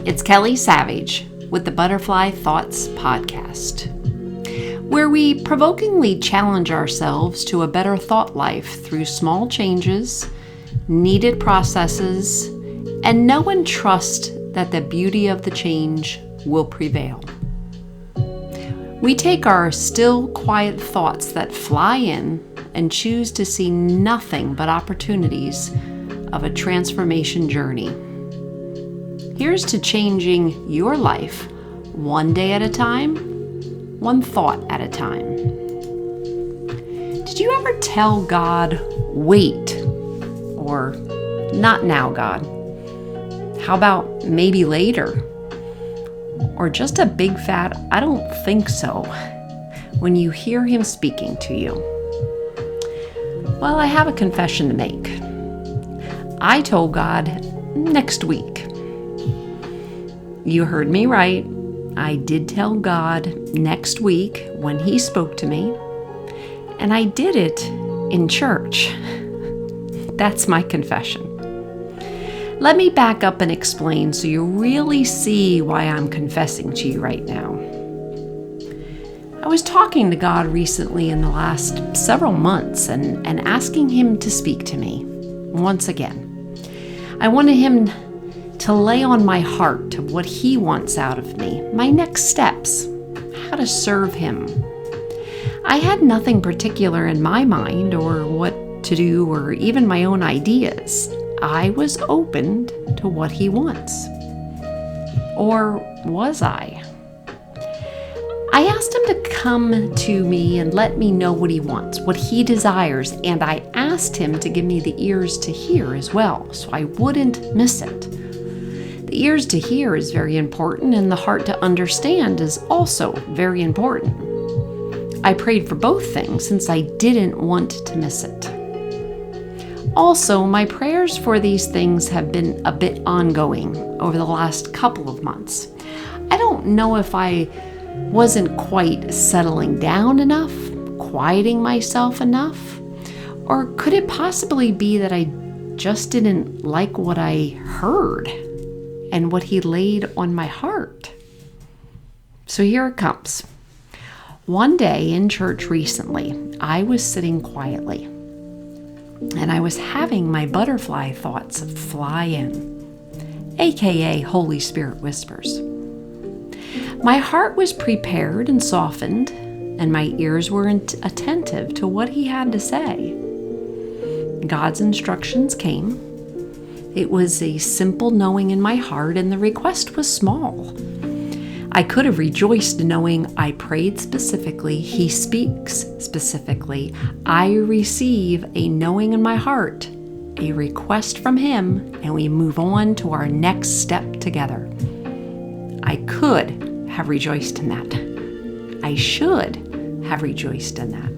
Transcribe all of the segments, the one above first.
It's Kelly Savage with the Butterfly Thoughts Podcast, where we provokingly challenge ourselves to a better thought life through small changes, needed processes, and know and trust that the beauty of the change will prevail. We take our still, quiet thoughts that fly in and choose to see nothing but opportunities of a transformation journey. Here's to changing your life one day at a time, one thought at a time. Did you ever tell God, wait, or not now, God? How about maybe later? Or just a big fat, I don't think so, when you hear him speaking to you? Well, I have a confession to make. I told God next week. You heard me right. I did tell God next week when he spoke to me, and I did it in church. That's my confession. Let me back up and explain so you really see why I'm confessing to you right now. I was talking to God recently in the last several months and asking him to speak to me once again. I wanted him to lay on my heart of what he wants out of me, my next steps, how to serve him. I had nothing particular in my mind or what to do or even my own ideas. I was open to what he wants. Or was I? I asked him to come to me and let me know what he wants, what he desires, and I asked him to give me the ears to hear as well, so I wouldn't miss it. The ears to hear is very important, and the heart to understand is also very important. I prayed for both things since I didn't want to miss it. Also, my prayers for these things have been a bit ongoing over the last couple of months. I don't know if I wasn't quite settling down enough, quieting myself enough, or could it possibly be that I just didn't like what I heard and what he laid on my heart? So here it comes. One day in church recently, I was sitting quietly, and I was having my butterfly thoughts fly in, aka Holy Spirit whispers. My heart was prepared and softened, and my ears were attentive to what he had to say. God's instructions came. It was a simple knowing in my heart, and the request was small. I could have rejoiced knowing I prayed specifically, he speaks specifically, I receive a knowing in my heart, a request from him, and we move on to our next step together. I could have rejoiced in that. I should have rejoiced in that.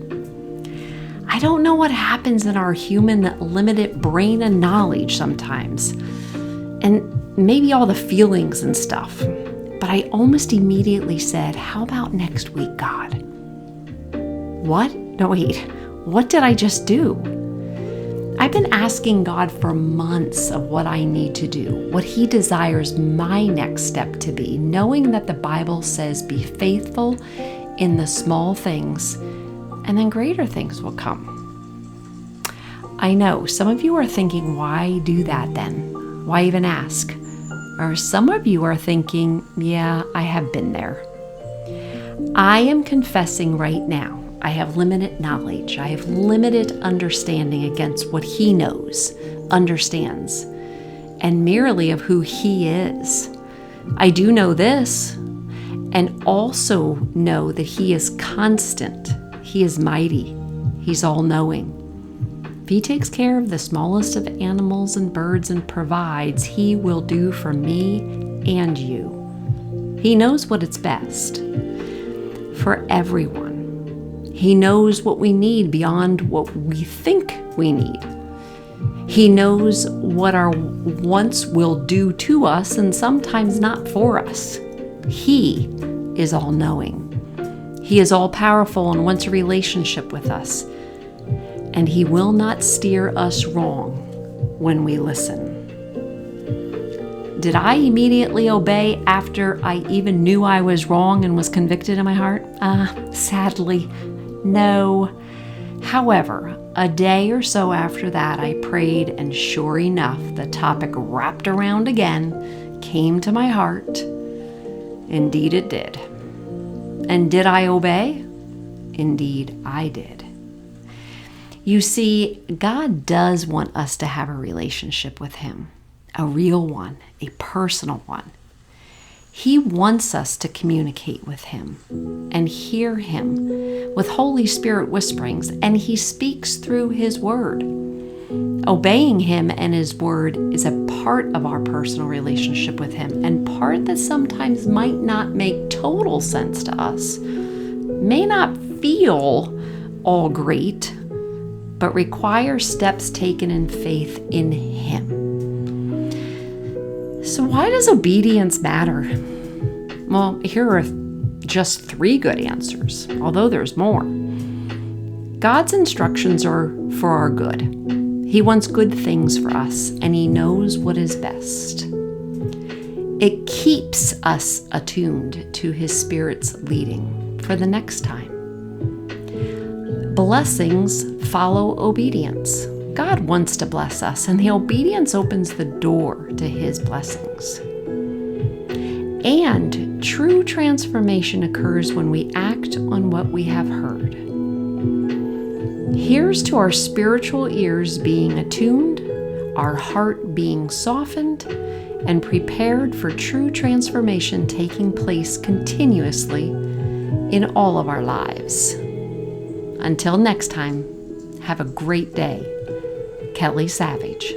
I don't know what happens in our human limited brain and knowledge sometimes, and maybe all the feelings and stuff. But I almost immediately said, how about next week, God? What? No, wait. What did I just do? I've been asking God for months of what I need to do, what he desires my next step to be, knowing that the Bible says, be faithful in the small things, and then greater things will come. I know some of you are thinking, why do that then? Why even ask? Or some of you are thinking, yeah, I have been there. I am confessing right now, I have limited knowledge. I have limited understanding against what he knows, understands, and merely of who he is. I do know this, and also know that he is constant. He is mighty. He's all-knowing. If he takes care of the smallest of animals and birds and provides, he will do for me and you. He knows what is best for everyone. He knows what we need beyond what we think we need. He knows what our wants will do to us and sometimes not for us. He is all-knowing. He is all-powerful and wants a relationship with us. And he will not steer us wrong when we listen. Did I immediately obey after I even knew I was wrong and was convicted in my heart? Sadly, no. However, a day or so after that, I prayed, and sure enough, the topic wrapped around again, came to my heart. Indeed it did. And did I obey? Indeed I did. You see, God does want us to have a relationship with Him, a real one, a personal one. He wants us to communicate with Him and hear Him with Holy Spirit whisperings, and He speaks through His Word. Obeying Him and His Word is a part of our personal relationship with Him, and part that sometimes might not make total sense to us, may not feel all great, but require steps taken in faith in Him. So why does obedience matter? Well, here are just 3 good answers, although there's more. God's instructions are for our good. He wants good things for us, and He knows what is best. It keeps us attuned to His Spirit's leading for the next time. Blessings follow obedience. God wants to bless us, and the obedience opens the door to His blessings. And true transformation occurs when we act on what we have heard. Here's to our spiritual ears being attuned, our heart being softened, and prepared for true transformation taking place continuously in all of our lives. Until next time, have a great day. Kelly Savage.